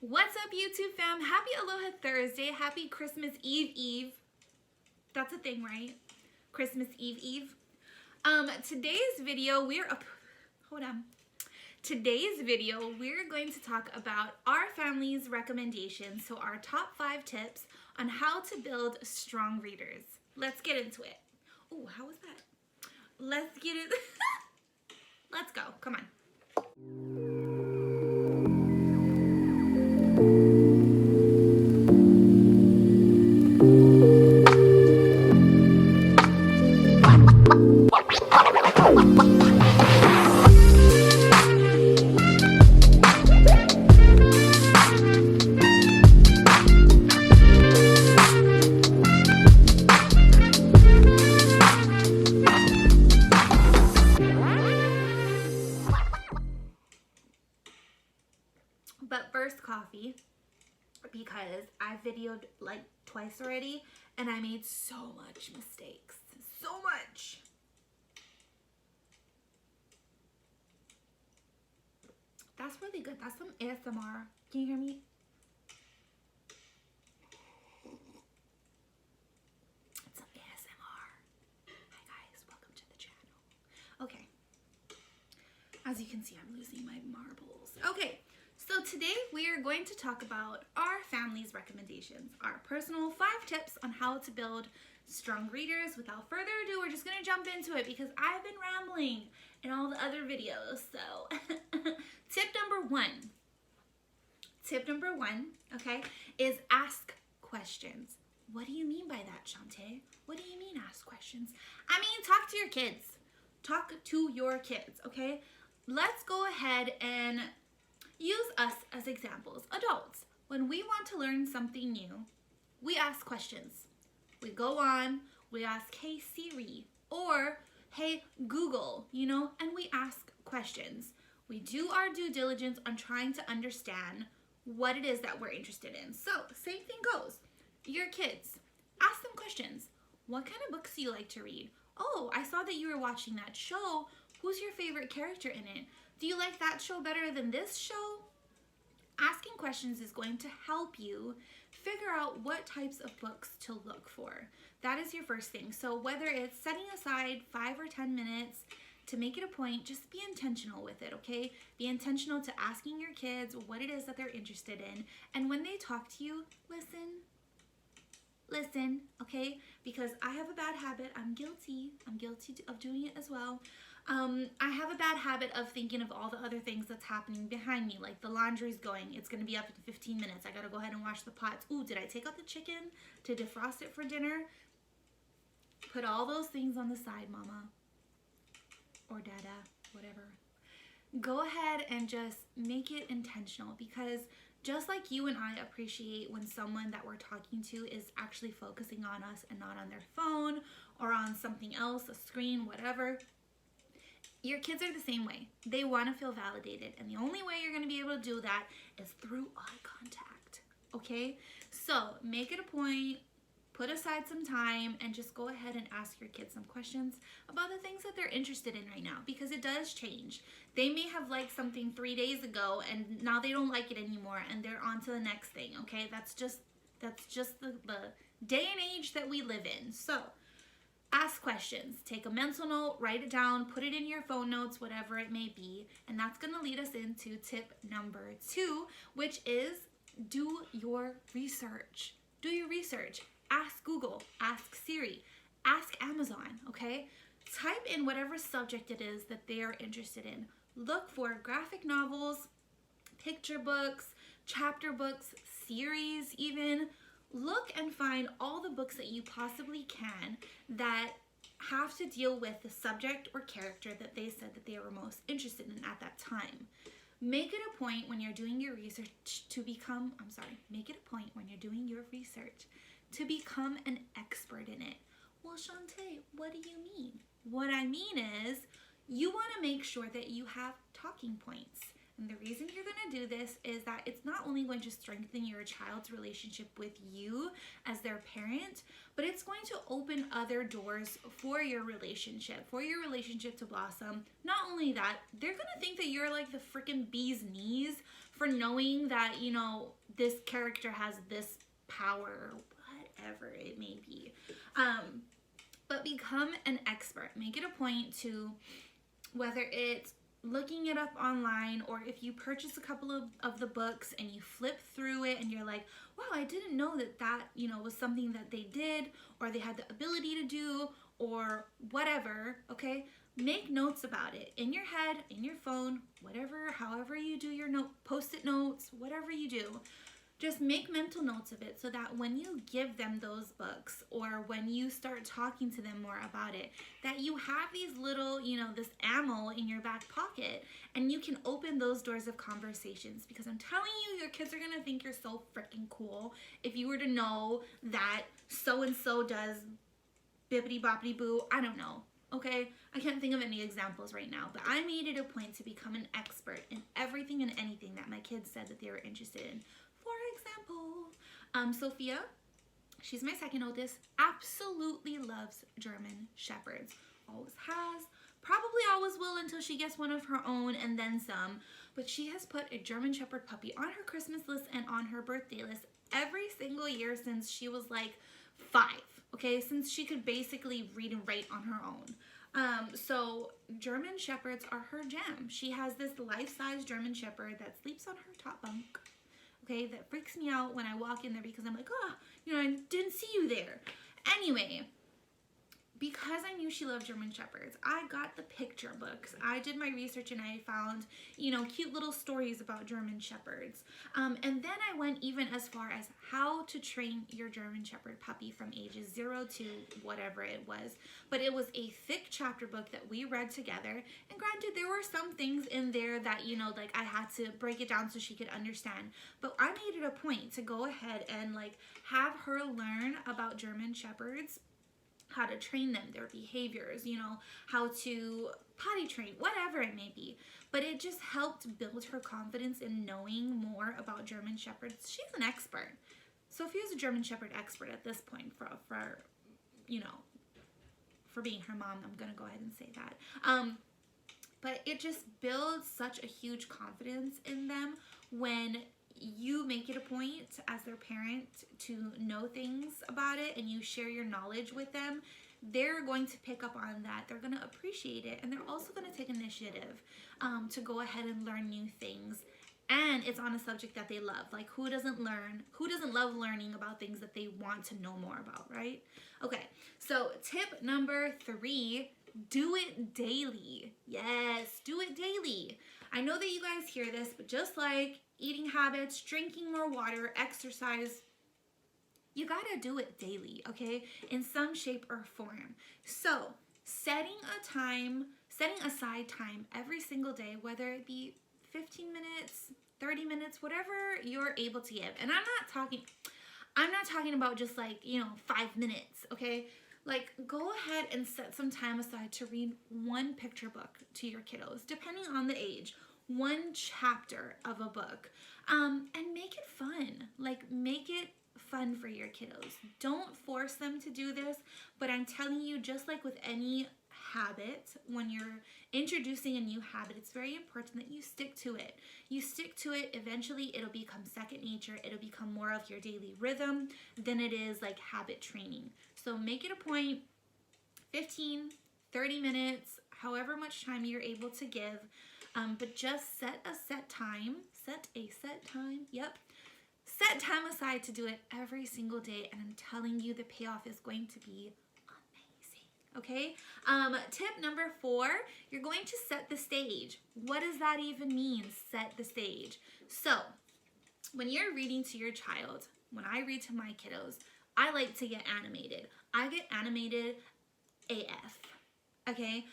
What's up, YouTube fam? Happy Aloha Thursday. Happy Christmas Eve. That's a thing, right? Christmas Eve. Today's video, we're going to talk about our family's recommendations, so our top 5 tips on how to build strong readers. Let's get into it. Oh, how was that? Let's get it. Let's go. Come on. But first, coffee, because I videoed like twice already and I made so much mistakes. So much. That's really good. That's some ASMR. Can you hear me? It's some ASMR. Hi guys, welcome to the channel. Okay. As you can see, I'm losing my marbles. Okay. So today we are going to talk about our family's recommendations, our personal 5 tips on how to build strong readers. Without further ado, we're just going to jump into it because I've been rambling in all the other videos. So tip number one, okay, is ask questions. What do you mean by that, Shantae? What do you mean ask questions? I mean, talk to your kids. Talk to your kids, okay? Let's go ahead and use us as examples. Adults, when we want to learn something new, we ask questions. We go on, we ask, hey Siri, or hey Google, and we ask questions. We do our due diligence on trying to understand what it is that we're interested in. So, same thing goes. Your kids, ask them questions. What kind of books do you like to read? Oh, I saw that you were watching that show. Who's your favorite character in it? Do you like that show better than this show? Asking questions is going to help you figure out what types of books to look for. That is your first thing. So whether it's setting aside 5 or 10 minutes to make it a point, just be intentional with it, okay? Be intentional to asking your kids what it is that they're interested in. And when they talk to you, listen, okay? Because I have a bad habit. I'm guilty of doing it as well. I have a bad habit of thinking of all the other things that's happening behind me, like the laundry's going, it's going to be up in 15 minutes. I got to go ahead and wash the pots. Ooh, did I take out the chicken to defrost it for dinner? Put all those things on the side, mama. Or dada, whatever. Go ahead and just make it intentional, because just like you and I appreciate when someone that we're talking to is actually focusing on us and not on their phone or on something else, a screen, whatever, your kids are the same way. They want to feel validated, and the only way you're going to be able to do that is through eye contact, okay? So make it a point, put aside some time, and just go ahead and ask your kids some questions about the things that they're interested in right now, because it does change. They may have liked something 3 days ago, and now they don't like it anymore, and they're on to the next thing, okay? That's just the day and age that we live in. So ask questions. Take a mental note, write it down, put it in your phone notes, whatever it may be. And that's going to lead us into tip number 2, which is do your research. Do your research. Ask Google, ask Siri, ask Amazon, okay? Type in whatever subject it is that they are interested in. Look for graphic novels, picture books, chapter books, series even. Look and find all the books that you possibly can that have to deal with the subject or character that they said that they were most interested in at that time. Make it a point when you're doing your research to become, an expert in it. Well, Shantae, what do you mean? What I mean is you want to make sure that you have talking points. And the reason you're going to do this is that it's not only going to strengthen your child's relationship with you as their parent, but it's going to open other doors for your relationship to blossom. Not only that, they're going to think that you're like the freaking bee's knees for knowing that, you know, this character has this power, whatever it may be. But become an expert. Make it a point to, whether it's looking it up online, or if you purchase a couple of the books and you flip through it and you're like, wow, I didn't know that, you know, was something that they did or they had the ability to do or whatever, okay? Make notes about it in your head, in your phone, whatever, however you do your post-it notes, whatever you do. Just make mental notes of it so that when you give them those books or when you start talking to them more about it, that you have these little, you know, this ammo in your back pocket and you can open those doors of conversations. Because I'm telling you, your kids are going to think you're so freaking cool if you were to know that so-and-so does bippity boppity boo. I don't know. Okay, I can't think of any examples right now, but I made it a point to become an expert in everything and anything that my kids said that they were interested in. For example, Sophia, she's my second oldest, absolutely loves German Shepherds. Always has, probably always will until she gets one of her own and then some. But she has put a German Shepherd puppy on her Christmas list and on her birthday list every single year since she was like 5. Okay, since she could basically read and write on her own. So German Shepherds are her jam. She has this life-size German Shepherd that sleeps on her top bunk. Okay, that freaks me out when I walk in there because I'm like, oh, you know, I didn't see you there. Anyway, because I knew she loved German Shepherds, I got the picture books. I did my research and I found, you know, cute little stories about German Shepherds. And then I went even as far as how to train your German Shepherd puppy from ages 0 to whatever it was. But it was a thick chapter book that we read together. And granted, there were some things in there that, you know, like I had to break it down so she could understand. But I made it a point to go ahead and like have her learn about German Shepherds, how to train them, their behaviors, you know, how to potty train, whatever it may be. But it just helped build her confidence in knowing more about German Shepherds. She's an expert. Sophia's a German Shepherd expert at this point for you know, for being her mom. I'm going to go ahead and say that. But it just builds such a huge confidence in them when you make it a point as their parent to know things about it and you share your knowledge with them. They're going to pick up on that. They're going to appreciate it. And they're also going to take initiative to go ahead and learn new things. And it's on a subject that they love. Like, who doesn't love learning about things that they want to know more about, right? Okay, so tip number 3, do it daily. Yes, do it daily. I know that you guys hear this, but just like eating habits, drinking more water, exercise, you gotta do it daily, okay? In some shape or form. So, setting aside time every single day, whether it be 15 minutes, 30 minutes, whatever you're able to give. And I'm not talking about just like, you know, 5 minutes, okay? Like, go ahead and set some time aside to read one picture book to your kiddos, depending on the age. One chapter of a book, and make it fun. Like, make it fun for your kiddos. Don't force them to do this, but I'm telling you, just like with any habit, when you're introducing a new habit, it's very important that you stick to it. You stick to it, eventually it'll become second nature. It'll become more of your daily rhythm than it is like habit training. So make it a point, 15, 30 minutes, however much time you're able to give. But just set time aside to do it every single day, and I'm telling you the payoff is going to be amazing, okay? Tip number 4, you're going to set the stage. What does that even mean, set the stage? So, when you're reading to your child, when I read to my kiddos, I like to get animated. I get animated AF, okay?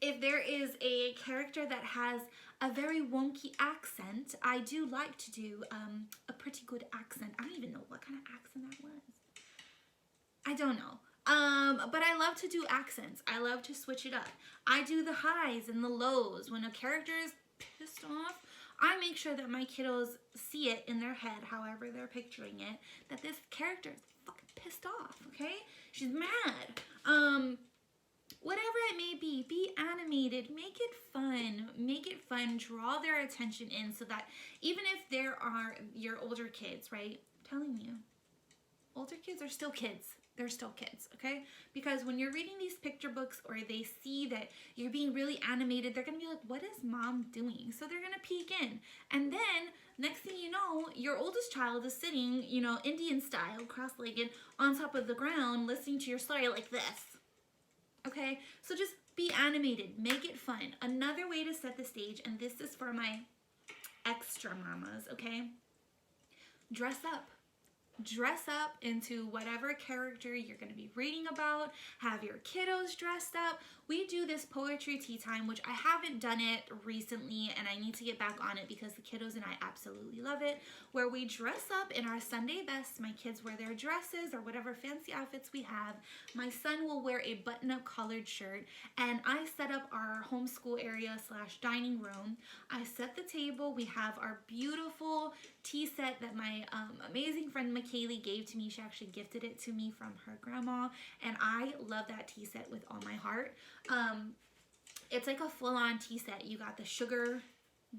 If there is a character that has a very wonky accent, I do like to do a pretty good accent. I don't even know what kind of accent that was. I don't know. But I love to do accents. I love to switch it up. I do the highs and the lows. When a character is pissed off, I make sure that my kiddos see it in their head, however they're picturing it, that this character is fucking pissed off, okay? She's mad. whatever it may be animated, make it fun, draw their attention in so that even if there are your older kids, right? I'm telling you, older kids are still kids. They're still kids, okay? Because when you're reading these picture books or they see that you're being really animated, they're gonna be like, what is mom doing? So they're gonna peek in. And then, next thing you know, your oldest child is sitting, you know, Indian style, cross-legged, on top of the ground, listening to your story like this. Okay? So just be animated. Make it fun. Another way to set the stage, and this is for my extra mamas, okay? Dress up. Dress up into whatever character you're going to be reading about. Have your kiddos dressed up. We do this poetry tea time, which I haven't done it recently, and I need to get back on it because the kiddos and I absolutely love it, where we dress up in our Sunday best. My kids wear their dresses or whatever fancy outfits we have. My son will wear a button-up collared shirt, and I set up our homeschool area / dining room. I set the table. We have our beautiful tea set that my amazing friend McKaylee gave to me. She actually gifted it to me from her grandma, and I love that tea set with all my heart. It's like a full-on tea set. You got the sugar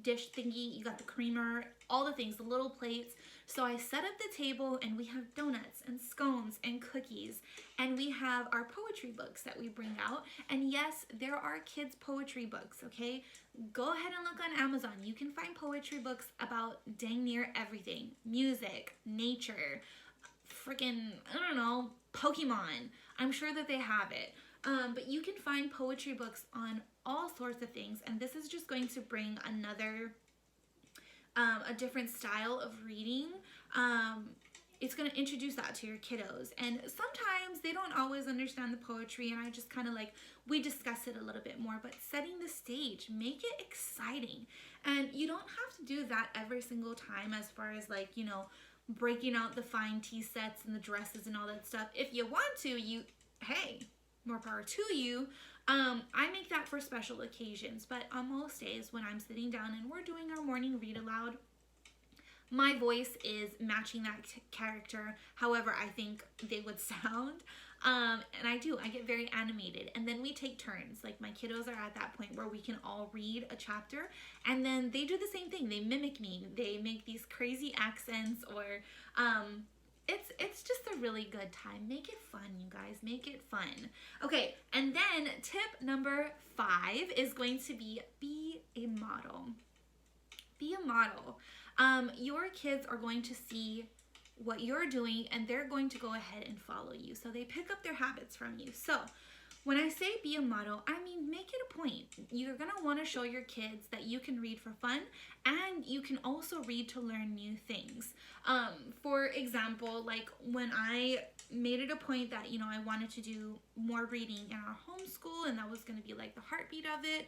dish thingy, you got the creamer, all the things, the little plates. So I set up the table, and we have donuts and scones and cookies, and we have our poetry books that we bring out. And yes, there are kids poetry books, okay? Go ahead and look on Amazon. You can find poetry books about dang near everything. Music, nature, freaking, I don't know, Pokemon. I'm sure that they have it. But you can find poetry books on all sorts of things, and this is just going to bring another, a different style of reading. It's going to introduce that to your kiddos, and sometimes they don't always understand the poetry, and I just kind of like, we discuss it a little bit more, but setting the stage, make it exciting. And you don't have to do that every single time as far as like, you know, breaking out the fine tea sets and the dresses and all that stuff. If you want to, hey, more power to you. I make that for special occasions, but on most days when I'm sitting down and we're doing our morning read aloud, my voice is matching that character however I think they would sound. And I get very animated, and then we take turns. Like, my kiddos are at that point where we can all read a chapter, and then they do the same thing. They mimic me. They make these crazy accents, or it's just a really good time. Make it fun, you guys. Make it fun. Okay, and then tip number 5 is going to be a model. Be a model. Your kids are going to see what you're doing, and they're going to go ahead and follow you. So they pick up their habits from you. So when I say be a model, I mean make it a point. You're going to want to show your kids that you can read for fun, and you can also read to learn new things. For example, like when I made it a point that, you know, I wanted to do more reading in our homeschool, and that was going to be like the heartbeat of it.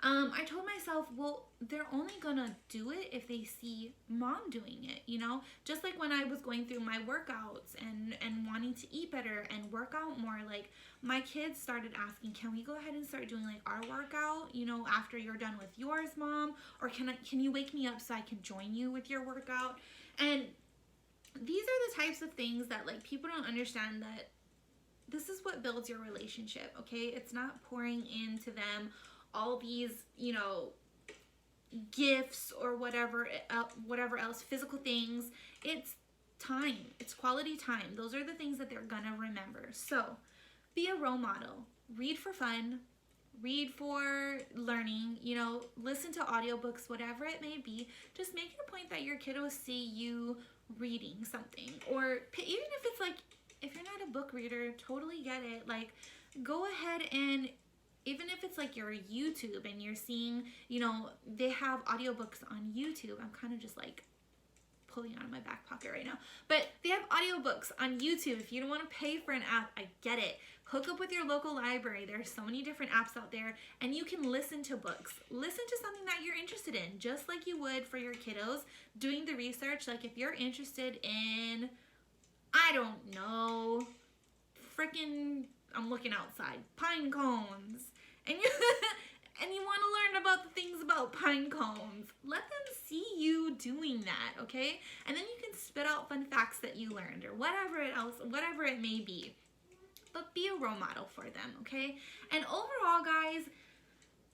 I told myself, well, they're only gonna do it if they see mom doing it, you know? Just like when I was going through my workouts and wanting to eat better and work out more, like my kids started asking, can we go ahead and start doing like our workout, you know, after you're done with yours, mom? Or can you wake me up so I can join you with your workout? And these are the types of things that like people don't understand, that this is what builds your relationship, okay? It's not pouring into them all these, you know, gifts or whatever else, physical things. It's time. It's quality time. Those are the things that they're gonna remember. So be a role model. Read for fun. Read for learning. You know, listen to audiobooks, whatever it may be. Just make it a point that your kiddos see you reading something. Or even if it's like, if you're not a book reader, totally get it. Like, go ahead and, even if it's like your YouTube and you're seeing, you know, they have audiobooks on YouTube. I'm kind of just like pulling out of my back pocket right now. But they have audiobooks on YouTube. If you don't want to pay for an app, I get it. Hook up with your local library. There's so many different apps out there, and you can listen to books. Listen to something that you're interested in, just like you would for your kiddos doing the research. Like if you're interested in, I don't know, freaking, I'm looking outside, pine cones. And you want to learn about the things about pine cones. Let them see you doing that, okay? And then you can spit out fun facts that you learned or whatever it may be. but be a role model for them, okay? And overall, guys,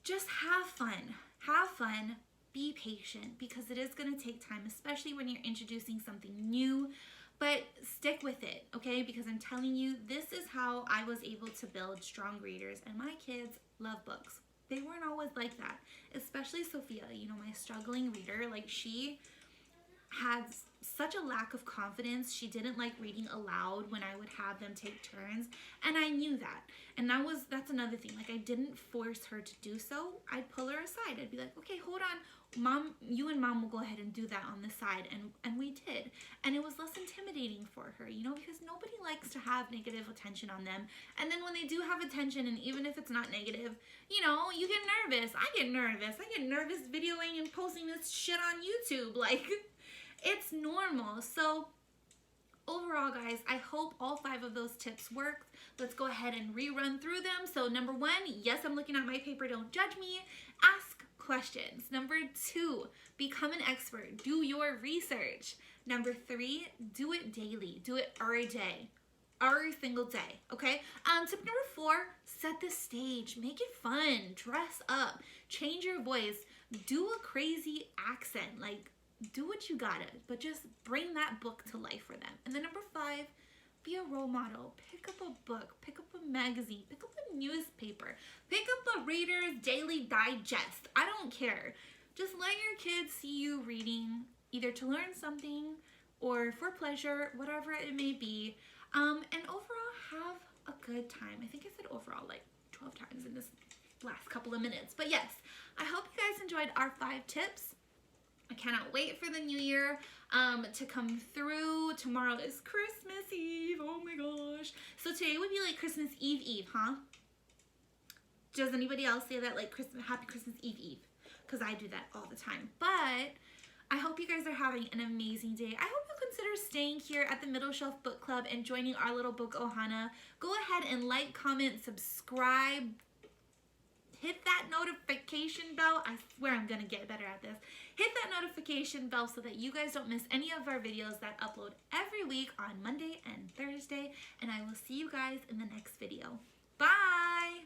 just have fun. Have fun. Be patient, because it is going to take time, especially when you're introducing something new. But stick with it, okay? Because I'm telling you, this is how I was able to build strong readers. And my kids love books. They weren't always like that. Especially Sophia, you know, my struggling reader. Like, she had such a lack of confidence. She didn't like reading aloud when I would have them take turns, and I knew that. And that's another thing. Like, I didn't force her to do so. I'd pull her aside. I'd be like, okay, hold on, Mom, you and Mom will go ahead and do that on the side. And we did. And it was less intimidating for her, you know, because nobody likes to have negative attention on them. And then when they do have attention, and even if it's not negative, you know, you get nervous. I get nervous. I get nervous videoing and posting this shit on YouTube. Like, it's normal. So overall, guys, I hope all 5 of those tips worked. Let's go ahead and rerun through them. So number 1, yes, I'm looking at my paper. Don't judge me. Ask questions. Number 2, become an expert. Do your research. Number 3, do it daily. Do it every day. Every single day, okay? Tip number 4, set the stage. Make it fun. Dress up. Change your voice. Do a crazy accent. Like, do what you gotta, but just bring that book to life for them. And then number 5, be a role model. Pick up a book, pick up a magazine, pick up a newspaper, pick up a Reader's Daily Digest. I don't care. Just let your kids see you reading, either to learn something or for pleasure, whatever it may be. And overall, have a good time. I think I said overall like 12 times in this last couple of minutes. But yes, I hope you guys enjoyed our 5 tips. I cannot wait for the new year to come through. Tomorrow is Christmas Eve. Oh my gosh. So today would be like Christmas Eve, huh? Does anybody else say that, like Happy Christmas Eve? Because I do that all the time. But I hope you guys are having an amazing day. I hope you'll consider staying here at the Middle Shelf Book Club and joining our little book OHANA. Go ahead and like, comment, subscribe. Hit that notification bell. I swear I'm gonna get better at this. Hit that notification bell so that you guys don't miss any of our videos that upload every week on Monday and Thursday. And I will see you guys in the next video. Bye!